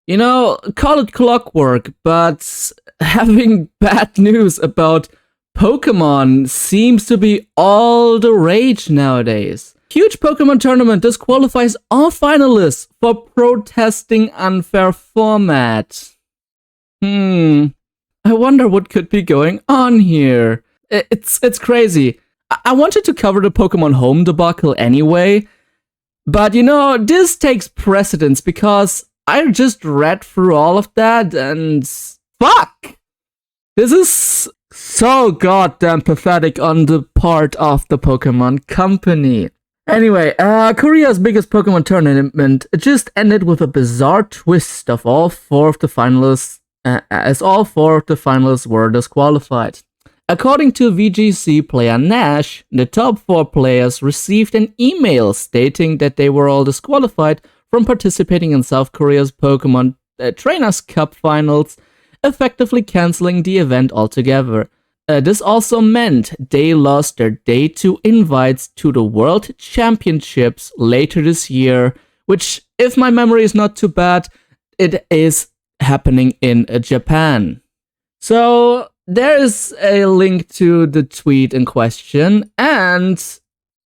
You know, call it clockwork, but having bad news about Pokemon seems to be all the rage nowadays. Huge Pokemon tournament disqualifies all finalists for protesting unfair format. I wonder what could be going on here. It's crazy. I wanted to cover the Pokemon Home debacle anyway, but you know, this takes precedence because I just read through all of that and fuck! This is so goddamn pathetic on the part of the Pokemon Company. Anyway, Korea's biggest Pokemon tournament just ended with a bizarre twist of all four of the finalists, as all four of the finalists were disqualified. According to VGC player Nash, the top 4 players received an email stating that they were all disqualified from participating in South Korea's Pokemon Trainers Cup finals, effectively cancelling the event altogether. This also meant they lost their Day 2 invites to the World Championships later this year, which, if my memory is not too bad, it is happening in Japan. So there is a link to the tweet in question, and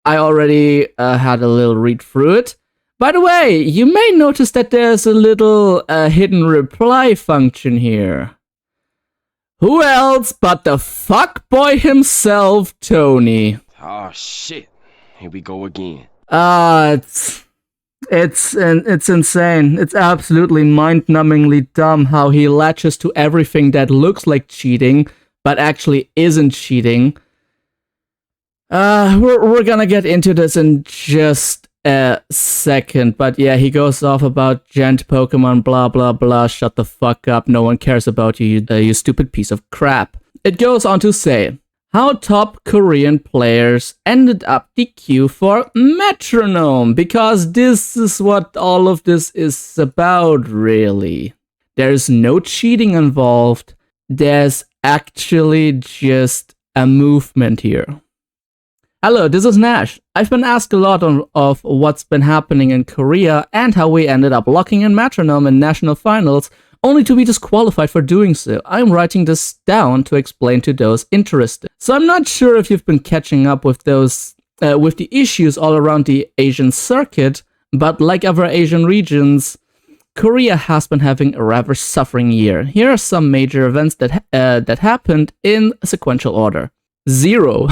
I already had a little read through it. By the way, you may notice that there's a little hidden reply function here. Who else but the fuckboy himself, Tony? Oh shit, here we go again. It's insane. It's absolutely mind-numbingly dumb how he latches to everything that looks like cheating, but actually isn't cheating. We're gonna get into this in just a second, but yeah, he goes off about gent Pokemon, blah blah blah, shut the fuck up, no one cares about you, you stupid piece of crap. It goes on to say, how top Korean players ended up DQ for Metronome, because this is what all of this is about, really. There's no cheating involved, there's actually just a movement here. Hello, this is Nash. I've been asked a lot of what's been happening in Korea and how we ended up locking in Metronome in national finals, only to be disqualified for doing so. I'm writing this down to explain to those interested. So I'm not sure if you've been catching up with those, with the issues all around the Asian circuit, but like other Asian regions, Korea has been having a rather suffering year. Here are some major events that happened in sequential order. 0.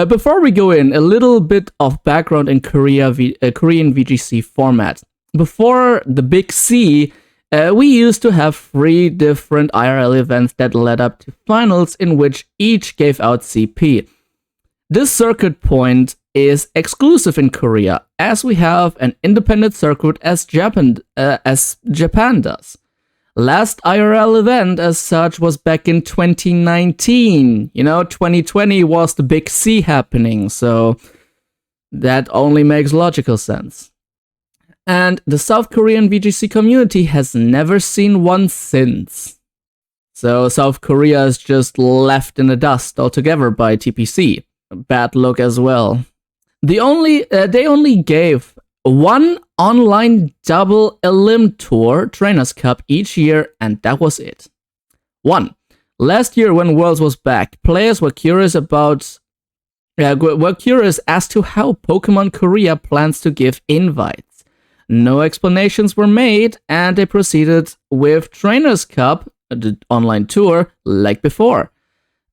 Before we go in, a little bit of background in Korean VGC format. Before the Big C, we used to have 3 different IRL events that led up to finals in which each gave out CP. This circuit point is exclusive in Korea, as we have an independent circuit as Japan does. Last IRL event as such was back in 2019. You know, 2020 was the Big C happening, so that only makes logical sense. And the South Korean VGC community has never seen one since. So South Korea is just left in the dust altogether by TPC. Bad luck as well. They only gave one online double elim tour Trainers Cup each year, and that was it. 1. Last year when Worlds was back, players were curious as to how Pokemon Korea plans to give invites. No explanations were made, and they proceeded with Trainers Cup, the online tour, like before.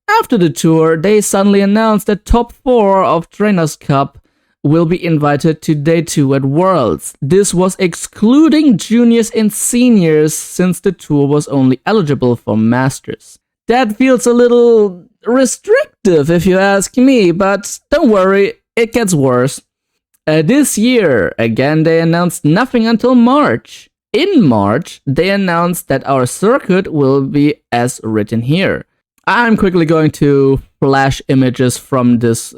After the tour, they suddenly announced that top 4 of Trainers Cup will be invited to Day 2 at Worlds. This was excluding juniors and seniors, since the tour was only eligible for masters. That feels a little restrictive if you ask me, but don't worry, it gets worse. This year, again, they announced nothing until March. In March, they announced that our circuit will be as written here. I'm quickly going to flash images from this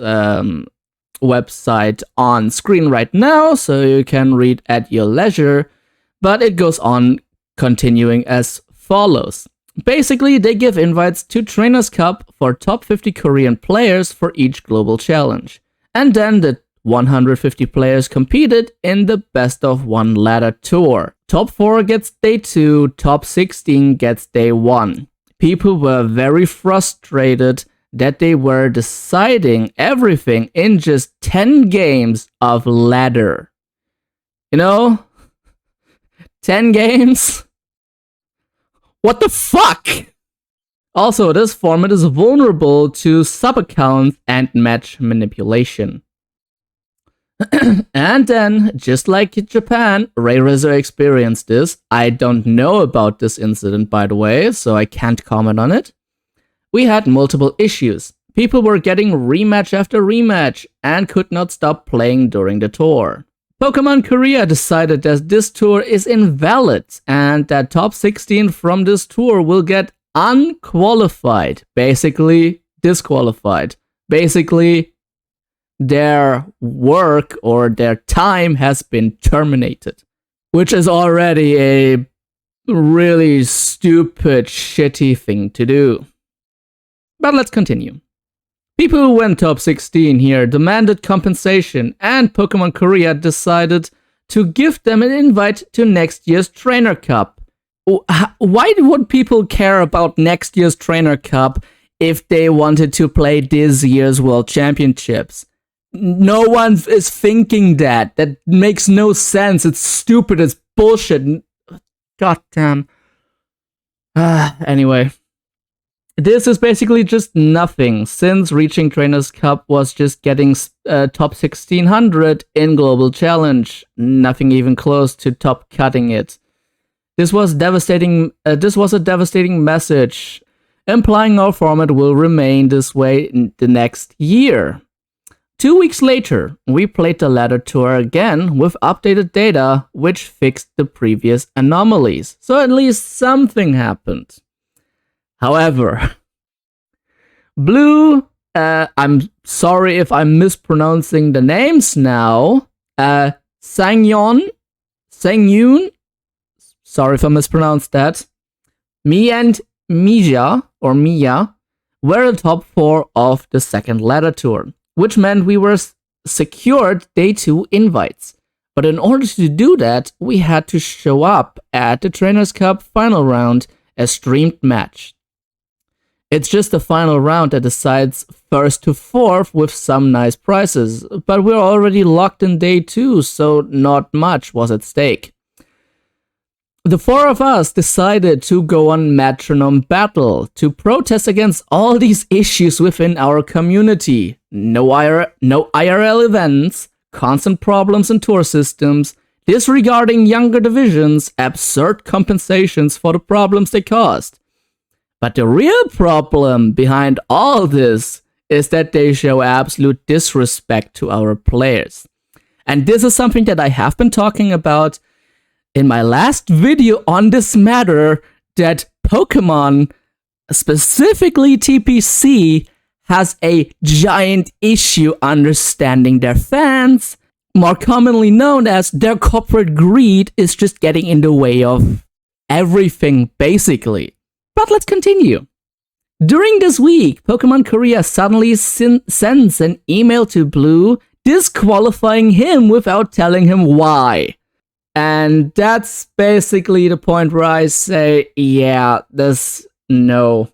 website on screen right now, so you can read at your leisure, but it goes on continuing as follows. Basically, they give invites to Trainers Cup for top 50 Korean players for each global challenge. And then the 150 players competed in the best of one ladder tour. Top 4 gets day 2, top 16 gets day 1. People were very frustrated that they were deciding everything in just 10 games of ladder. You know? 10 games? What the fuck? Also, this format is vulnerable to sub-accounts and match manipulation. And then, just like in Japan, Rayrazor experienced this. I don't know about this incident, by the way, so I can't comment on it. We had multiple issues. People were getting rematch after rematch and could not stop playing during the tour. Pokemon Korea decided that this tour is invalid and that top 16 from this tour will get unqualified, basically disqualified. Basically, their work or their time has been terminated, which is already a really stupid, shitty thing to do. But let's continue. People who went top 16 here demanded compensation, and Pokemon Korea decided to give them an invite to next year's Trainer Cup. Why would people care about next year's Trainer Cup if they wanted to play this year's World Championships? No one is thinking that. That makes no sense. It's stupid. It's bullshit. God damn. Anyway. This is basically just nothing, since reaching Trainers Cup was just getting top 1600 in Global Challenge. Nothing even close to top cutting it. This was devastating. This was a devastating message, implying our format will remain this way in the next year. 2 weeks later, we played the ladder tour again with updated data, which fixed the previous anomalies. So at least something happened. However, Blue, I'm sorry if I'm mispronouncing the names now, Sangyun, sorry if I mispronounced that, me and Mia were the top 4 of the second ladder tour, which meant we were secured day 2 invites. But in order to do that, we had to show up at the Trainers Cup final round, a streamed match. It's just the final round that decides first to fourth with some nice prizes, but we're already locked in day 2, so not much was at stake. The 4 of us decided to go on Metronome Battle to protest against all these issues within our community. No IRL events, constant problems in tour systems, disregarding younger divisions, absurd compensations for the problems they caused. But the real problem behind all this is that they show absolute disrespect to our players. And this is something that I have been talking about in my last video on this matter, that Pokemon, specifically TPC, has a giant issue understanding their fans, more commonly known as their corporate greed is just getting in the way of everything, basically. But let's continue. During this week, Pokemon Korea suddenly sends an email to Blue disqualifying him without telling him why. And that's basically the point where I say, yeah, no.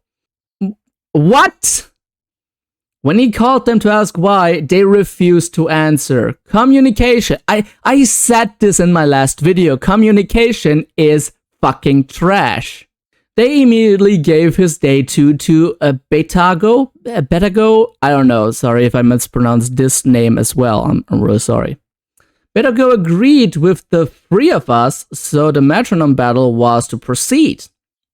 What? When he called them to ask why, they refused to answer. Communication. I said this in my last video. Communication is fucking trash. They immediately gave his day 2 to a Betago? I don't know. Sorry if I mispronounced this name as well. I'm really sorry. Betago agreed with the 3 of us, so the Metronome Battle was to proceed.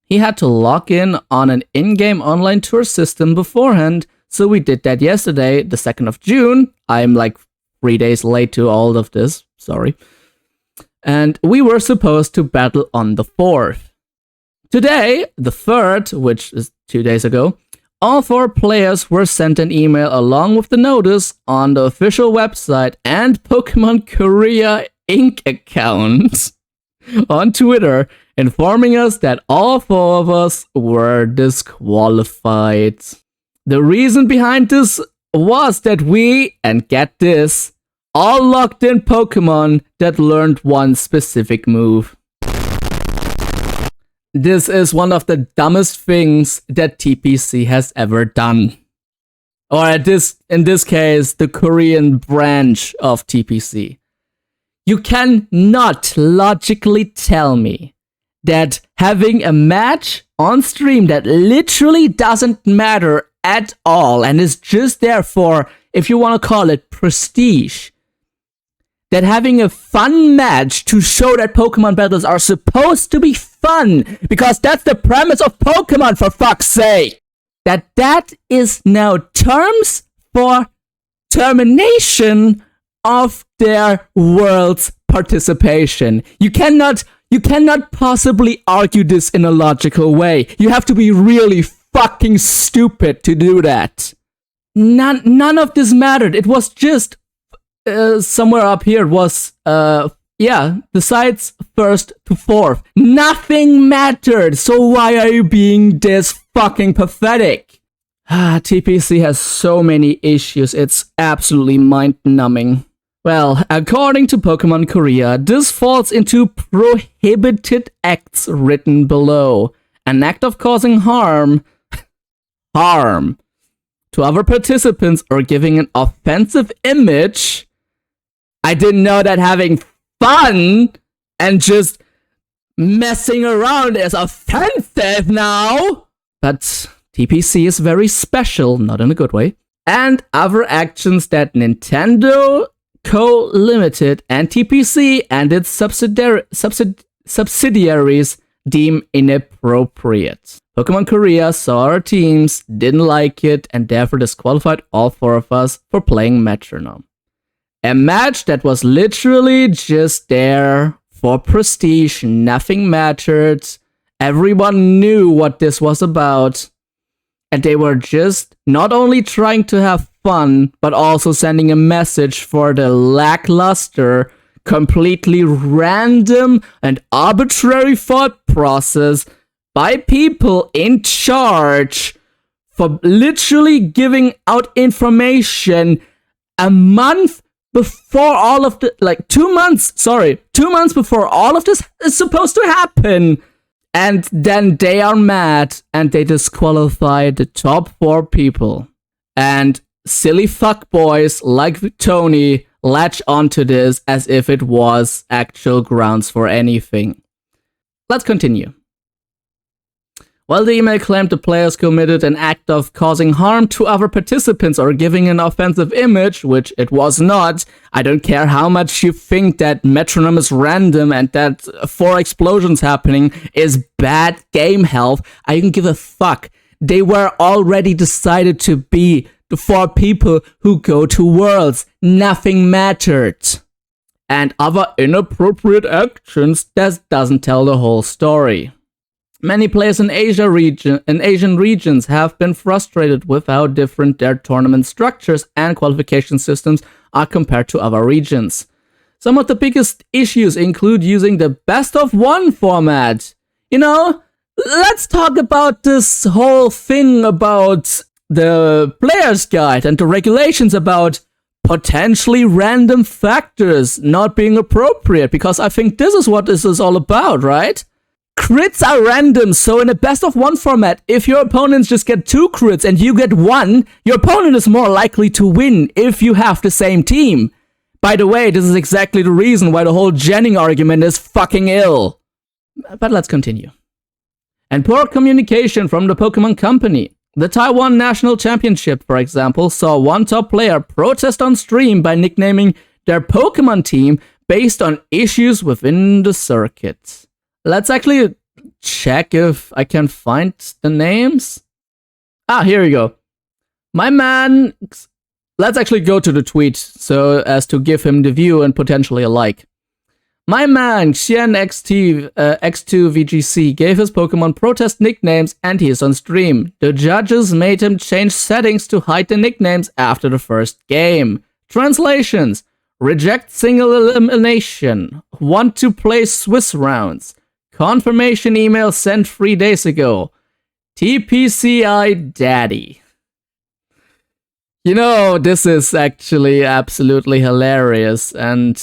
He had to log in on an in-game online tour system beforehand, so we did that yesterday, the 2nd of June. I'm like 3 days late to all of this. Sorry. And we were supposed to battle on the 4th. Today, the 3rd, which is 2 days ago, all 4 players were sent an email along with the notice on the official website and Pokemon Korea Inc. account on Twitter, informing us that all 4 of us were disqualified. The reason behind this was that we, and get this, all locked in Pokemon that learned one specific move. This is one of the dumbest things that TPC has ever done. Or in this case, the Korean branch of TPC. You cannot logically tell me that having a match on stream that literally doesn't matter at all and is just there for, if you want to call it, prestige, that having a fun match to show that Pokemon battles are supposed to be fun, because that's the premise of Pokemon, for fuck's sake, that is now terms for termination of their world's participation. You cannot possibly argue this in a logical way. You have to be really fucking stupid to do that. None of this mattered. It was just somewhere up here. It was the sides first to fourth. Nothing mattered. So why are you being this fucking pathetic? TPC has so many issues. It's absolutely mind-numbing. Well, according to Pokemon Korea, this falls into prohibited acts written below. An act of causing harm to other participants or giving an offensive image. I didn't know that having fun and just messing around is offensive now. But TPC is very special, not in a good way. And other actions that Nintendo Co. Limited and TPC and its subsidiaries deem inappropriate. Pokemon Korea saw our teams, didn't like it, and therefore disqualified all four of us for playing Metronome. A match that was literally just there for prestige, nothing mattered, everyone knew what this was about, and they were just not only trying to have fun, but also sending a message for the lackluster, completely random and arbitrary thought process by people in charge for literally giving out information a month before all of the, 2 months before all of this is supposed to happen. And then they are mad and they disqualify the top 4 people. And silly fuckboys like Tony latch onto this as if it was actual grounds for anything. Let's continue. While the email claimed the players committed an act of causing harm to other participants or giving an offensive image, which it was not, I don't care how much you think that Metronome is random and that 4 explosions happening is bad game health, I don't give a fuck. They were already decided to be the 4 people who go to Worlds. Nothing mattered. And other inappropriate actions, that doesn't tell the whole story. Many players in Asian regions have been frustrated with how different their tournament structures and qualification systems are compared to other regions. Some of the biggest issues include using the best-of-1 format. You know, let's talk about this whole thing about the player's guide and the regulations about potentially random factors not being appropriate, because I think this is what this is all about, right? Crits are random, so in a best-of-1 format, if your opponents just get 2 crits and you get 1, your opponent is more likely to win if you have the same team. By the way, this is exactly the reason why the whole Jennings argument is fucking ill. But let's continue. And poor communication from the Pokemon Company. The Taiwan National Championship, for example, saw one top player protest on stream by nicknaming their Pokemon team based on issues within the circuit. Let's actually check if I can find the names. Here we go. My man... Let's actually go to the tweet so as to give him the view and potentially a like. My man, Xian X2VGC, gave his Pokemon protest nicknames and he is on stream. The judges made him change settings to hide the nicknames after the first game. Translations: reject single elimination. Want to play Swiss rounds. Confirmation email sent 3 days ago. TPCI Daddy. You know, this is actually absolutely hilarious, and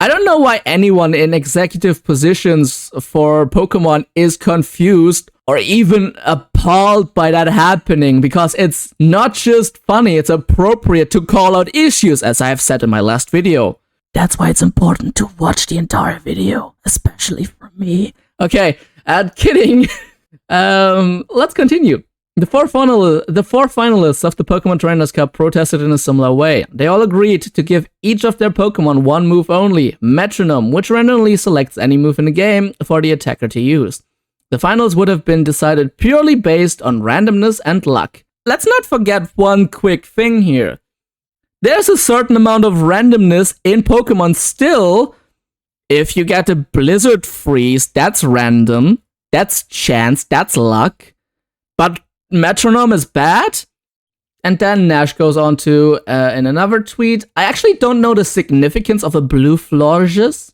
I don't know why anyone in executive positions for Pokemon is confused or even appalled by that happening, because it's not just funny, it's appropriate to call out issues, as I have said in my last video. That's why it's important to watch the entire video, especially for me. Okay, kidding. Let's continue. The four finalists of the Pokemon Trainers Cup protested in a similar way. They all agreed to give each of their Pokemon one move only, Metronome, which randomly selects any move in the game for the attacker to use. The finals would have been decided purely based on randomness and luck. Let's not forget one quick thing here. There's a certain amount of randomness in Pokemon still. If you get a Blizzard Freeze, that's random. That's chance, that's luck. But Metronome is bad? And then Nash goes on to, in another tweet, I actually don't know the significance of a blue Florges.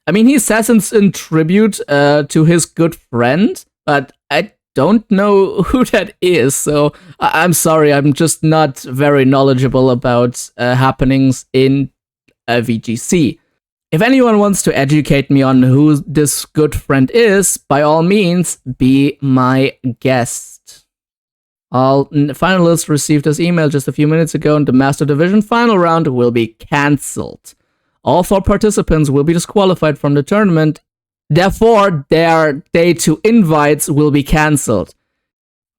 I mean, he says in tribute to his good friend, but I don't know who that is, so I'm sorry, I'm just not very knowledgeable about happenings in VGC. If anyone wants to educate me on who this good friend is, by all means, be my guest. All finalists received this email just a few minutes ago, and the Master Division final round will be cancelled. All 4 participants will be disqualified from the tournament, therefore their day 2 invites will be cancelled.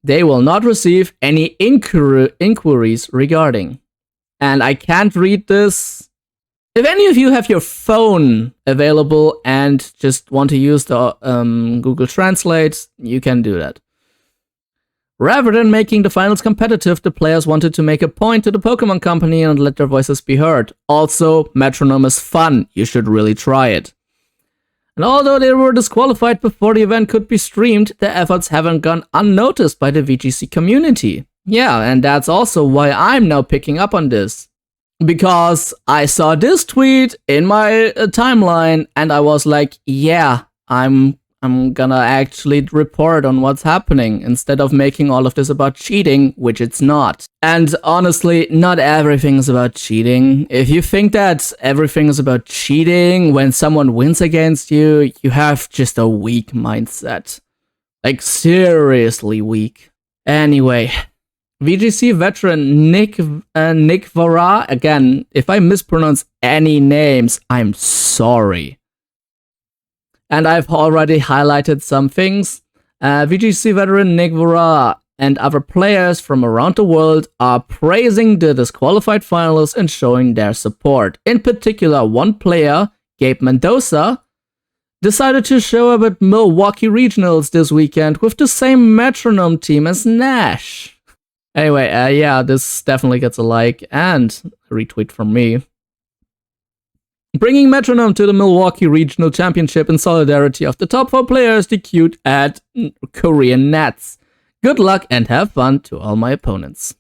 They will not receive any inquiries regarding. And I can't read this. If any of you have your phone available and just want to use the Google Translate, you can do that. Rather than making the finals competitive, the players wanted to make a point to the Pokemon Company and let their voices be heard. Also, Metronome is fun. You should really try it. And although they were disqualified before the event could be streamed, their efforts haven't gone unnoticed by the VGC community. Yeah, and that's also why I'm now picking up on this. Because I saw this tweet in my timeline and I was like, yeah, I'm gonna actually report on what's happening instead of making all of this about cheating, which it's not. And honestly, not everything is about cheating. If you think that everything is about cheating when someone wins against you, you have just a weak mindset. Like, seriously weak. Anyway, VGC veteran Nick Vara, again, if I mispronounce any names, I'm sorry. And I've already highlighted some things. VGC veteran Nick Vara and other players from around the world are praising the disqualified finalists and showing their support. In particular, one player, Gabe Mendoza, decided to show up at Milwaukee Regionals this weekend with the same Metronome team as Nash. Anyway, yeah, this definitely gets a like and a retweet from me. Bringing Metronome to the Milwaukee Regional Championship in solidarity of the top 4 players DQ'd at Korean Nats. Good luck and have fun to all my opponents.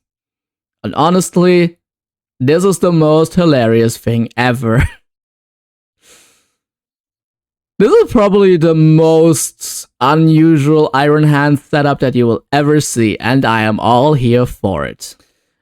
And honestly, this is the most hilarious thing ever. This is probably the most unusual Iron Hand setup that you will ever see, and I am all here for it.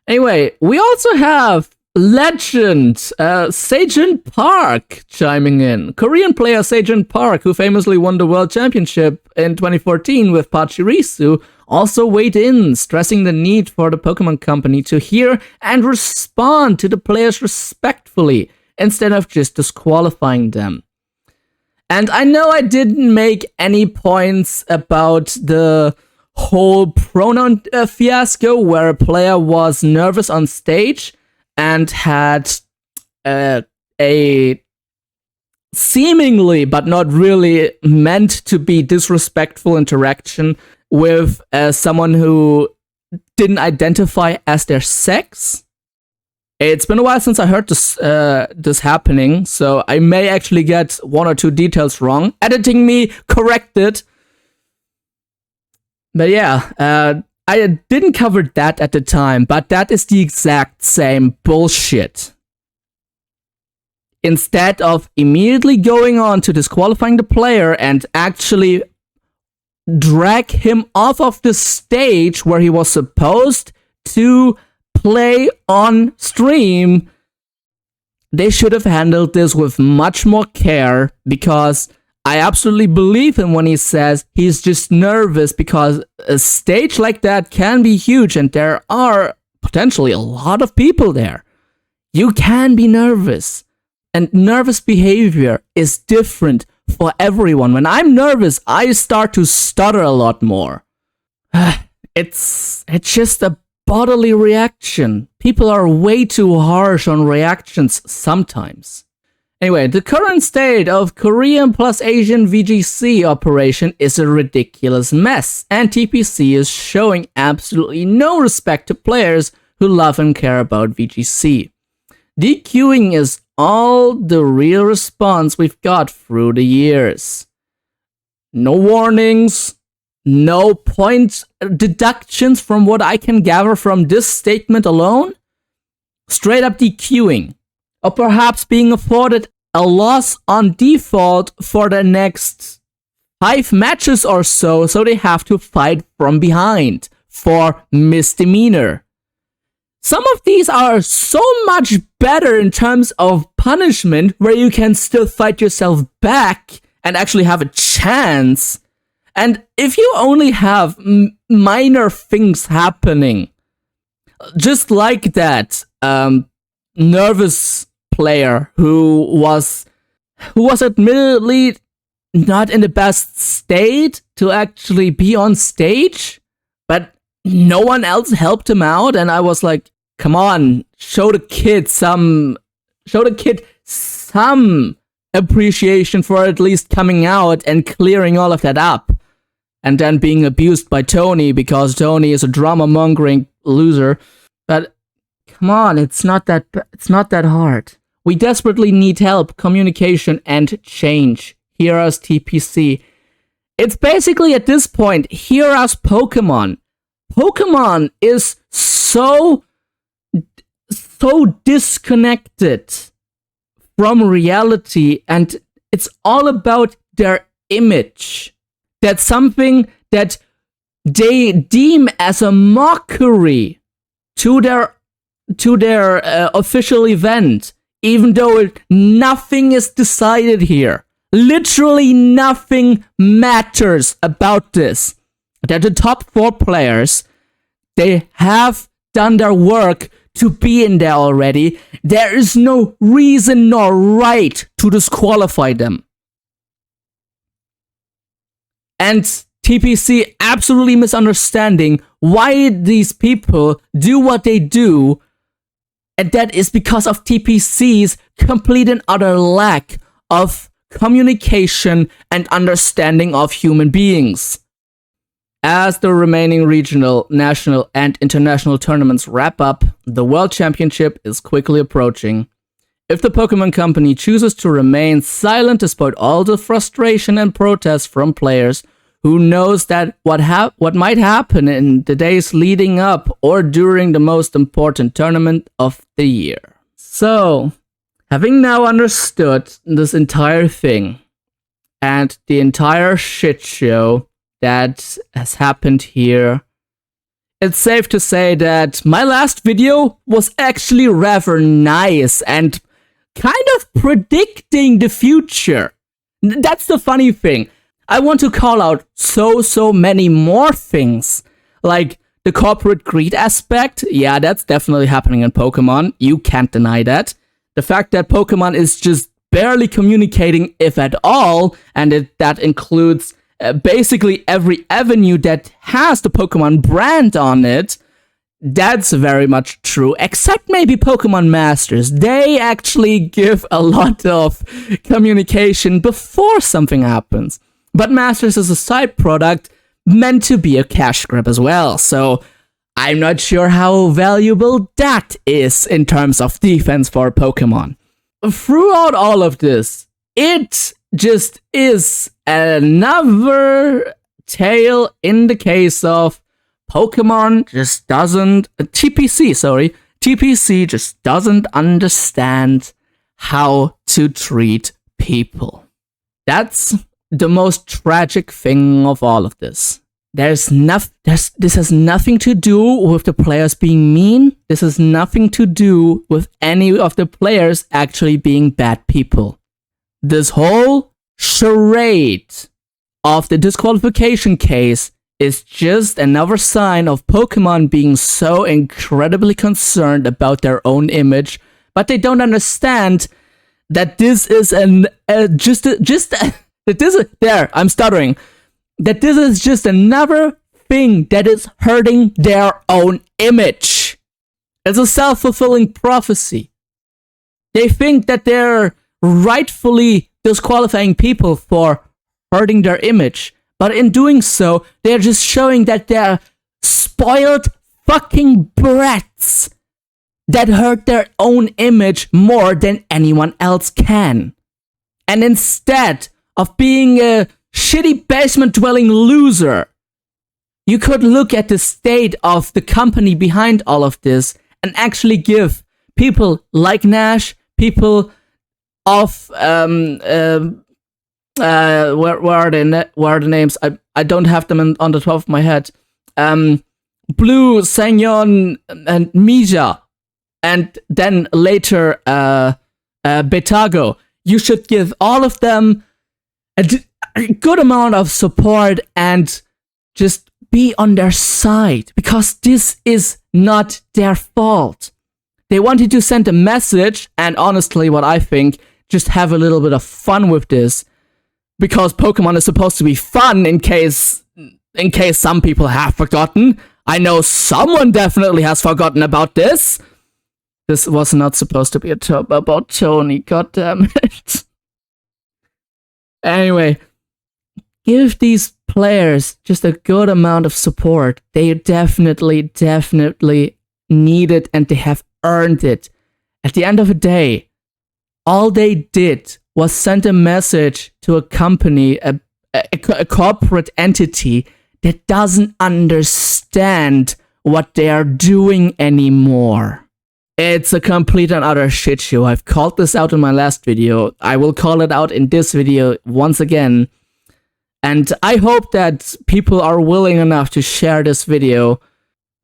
Anyway, we also have legend Sejin Park chiming in. Korean player Sejin Park, who famously won the World Championship in 2014 with Pachirisu, also weighed in, stressing the need for the Pokemon Company to hear and respond to the players respectfully, instead of just disqualifying them. And I know I didn't make any points about the whole pronoun fiasco where a player was nervous on stage and had a seemingly, but not really meant to be disrespectful interaction with someone who didn't identify as their sex. It's been a while since I heard this happening, so I may actually get 1 or 2 details wrong. Editing me corrected. But yeah, I didn't cover that at the time, but that is the exact same bullshit. Instead of immediately going on to disqualifying the player and actually drag him off of the stage where he was supposed to play on stream, They should have handled this with much more care, because I absolutely believe him when he says he's just nervous because a stage like that can be huge and there are potentially a lot of people there. You can be nervous, and nervous behavior is different for everyone. When I'm nervous, I start to stutter a lot more. It's just a bodily reaction. People are way too harsh on reactions sometimes. Anyway, the current state of Korean plus Asian VGC operation is a ridiculous mess, and TPC is showing absolutely no respect to players who love and care about VGC. DQing is all the real response we've got through the years. No warnings, no point deductions from what I can gather from this statement alone. Straight up DQing. Or perhaps being afforded a loss on default for the next 5 matches or so they have to fight from behind for misdemeanor. Some of these are so much better in terms of punishment, where you can still fight yourself back and actually have a chance. And if you only have minor things happening, just like that nervous player who was admittedly not in the best state to actually be on stage, but no one else helped him out, and I was like, come on, show the kid some appreciation for at least coming out and clearing all of that up. And then being abused by Tony because Tony is a drama-mongering loser. But come on, it's not that hard. We desperately need help, communication, and change. Hear us, TPC. It's basically at this point, hear us, Pokemon. Pokemon is so disconnected from reality, and it's all about their image. That's something that they deem as a mockery to their official event, even though nothing is decided here. Literally nothing matters about this. They're the top 4 players. They have done their work to be in there already. There is no reason nor right to disqualify them. And TPC absolutely misunderstanding why these people do what they do, and that is because of TPC's complete and utter lack of communication and understanding of human beings. As the remaining regional, national, and international tournaments wrap up, the World Championship is quickly approaching. If the Pokemon Company chooses to remain silent despite all the frustration and protests from players, who knows that what might happen in the days leading up or during the most important tournament of the year. So, having now understood this entire thing and the entire shit show that has happened here, it's safe to say that my last video was actually rather nice and kind of predicting the future. That's the funny thing. I want to call out so many more things, like the corporate greed aspect. Yeah, that's definitely happening in Pokemon. You can't deny that. The fact that Pokemon is just barely communicating, if at all, and that includes basically every avenue that has the Pokemon brand on it. That's very much true, except maybe Pokemon Masters. They actually give a lot of communication before something happens. But Masters is a side product meant to be a cash grab as well, so I'm not sure how valuable that is in terms of defense for Pokemon. Throughout all of this, it just is another tale in the case of Pokemon just doesn't... TPC just doesn't understand how to treat people. That's the most tragic thing of all of this. This has nothing to do with the players being mean. This has nothing to do with any of the players actually being bad people. This whole charade of the disqualification case is just another sign of Pokemon being so incredibly concerned about their own image, but they don't understand that this is that this is just another thing that is hurting their own image. It's a self-fulfilling prophecy. They think that they're rightfully disqualifying people for hurting their image, but in doing so, they're just showing that they're spoiled fucking brats that hurt their own image more than anyone else can. And instead of being a shitty basement-dwelling loser, you could look at the state of the company behind all of this and actually give people like Nash, people of where are the names? I don't have them on the top of my head. Blue, Sangyeon, and Mija, and then later Betago. You should give all of them a good amount of support and just be on their side, because this is not their fault. They wanted to send a message, and honestly, what I think, just have a little bit of fun with this, because Pokemon is supposed to be fun in case some people have forgotten. I know someone definitely has forgotten about this. This was not supposed to be about Tony, goddammit. Anyway, give these players just a good amount of support. They definitely need it, and they have earned it. At the end of the day, all they did was send a message to a company, a corporate entity that doesn't understand what they are doing anymore. It's a complete and utter shit show. I've called this out in my last video. I will call it out in this video once again. And I hope that people are willing enough to share this video,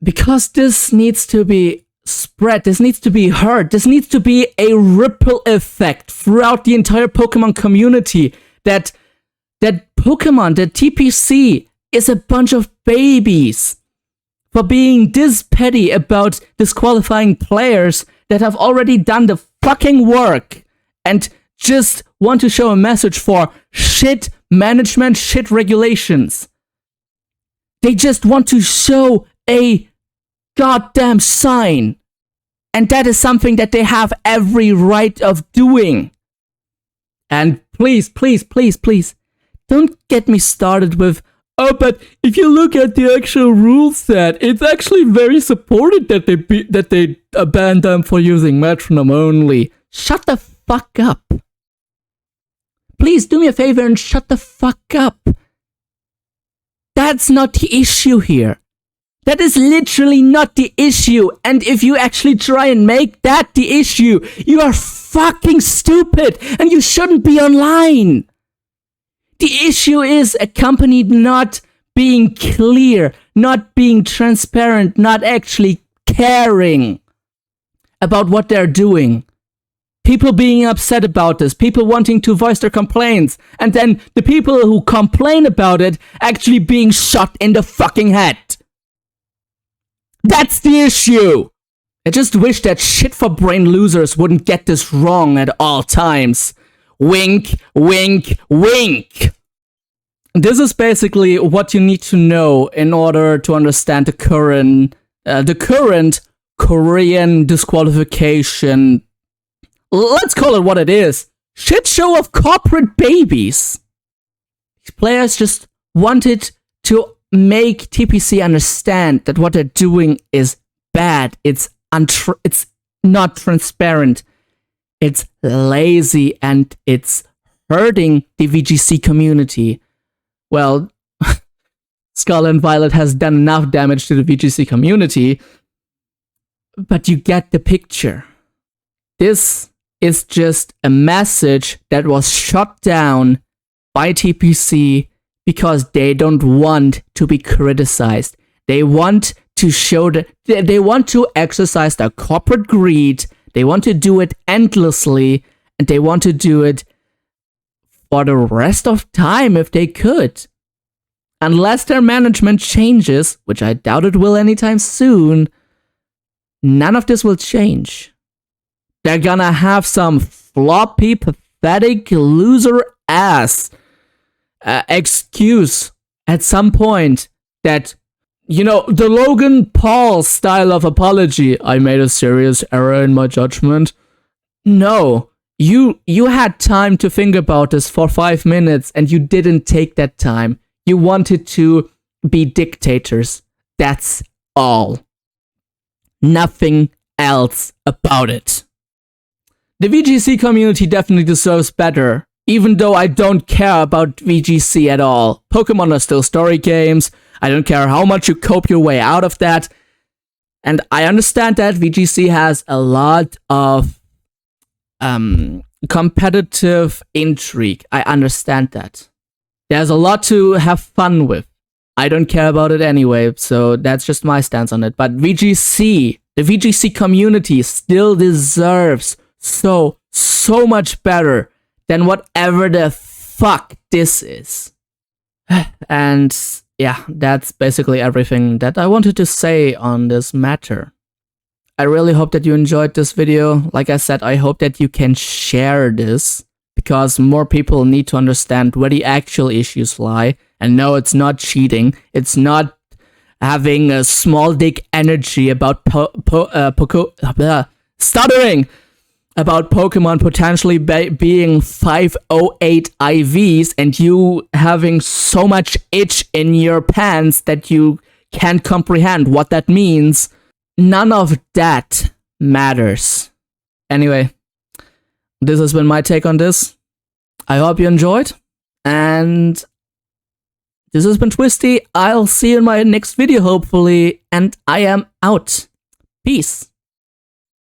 because this needs to be spread. This needs to be heard. This needs to be a ripple effect throughout the entire Pokemon community. That Pokemon, that TPC is a bunch of babies for being this petty about disqualifying players that have already done the fucking work and just want to show a message for shit management, shit regulations. They just want to show a goddamn sign. And that is something that they have every right of doing. And please, don't get me started with, oh, but if you look at the actual rule set, it's actually very supported that they ban them for using metronome only. Shut the fuck up. Please do me a favor and shut the fuck up. That's not the issue here. That is literally not the issue. And if you actually try and make that the issue, you are fucking stupid and you shouldn't be online. The issue is a company not being clear, not being transparent, not actually caring about what they're doing. People being upset about this, people wanting to voice their complaints, and then the people who complain about it actually being shot in the fucking head. That's the issue! I just wish that shit for brain losers wouldn't get this wrong at all times. Wink, wink, wink! This is basically what you need to know in order to understand the current Korean disqualification. Let's call it what it is. Shit show of corporate babies. These players just wanted to make TPC understand that what they're doing is bad. It's not transparent. It's lazy and it's hurting the VGC community. Well, Scarlet and Violet has done enough damage to the VGC community, but you get the picture. This is just a message that was shot down by TPC because they don't want to be criticized. They want to show they want to exercise their corporate greed. They want to do it endlessly, and they want to do it for the rest of time if they could. Unless their management changes, which I doubt it will anytime soon, none of this will change. They're gonna have some floppy, pathetic, loser ass excuse at some point that, you know, the Logan Paul style of apology. I made a serious error in my judgment. No, you had time to think about this for 5 minutes and you didn't take that time. You wanted to be dictators. That's all. Nothing else about it. The VGC community definitely deserves better, even though I don't care about VGC at all. Pokemon are still story games. I don't care how much you cope your way out of that. And I understand that VGC has a lot of competitive intrigue. I understand that. There's a lot to have fun with. I don't care about it anyway, so that's just my stance on it. But VGC, the VGC community still deserves so much better than whatever the fuck this is. And yeah, that's basically everything that I wanted to say on this matter. I really hope that you enjoyed this video. Like I said, I hope that you can share this, because more people need to understand where the actual issues lie. And no, it's not cheating. It's not having a small dick energy about stuttering about Pokemon potentially being 508 IVs and you having so much itch in your pants that you can't comprehend what that means. None of that matters. Anyway, this has been my take on this. I hope you enjoyed. And this has been Twisty. I'll see you in my next video, hopefully. And I am out. Peace.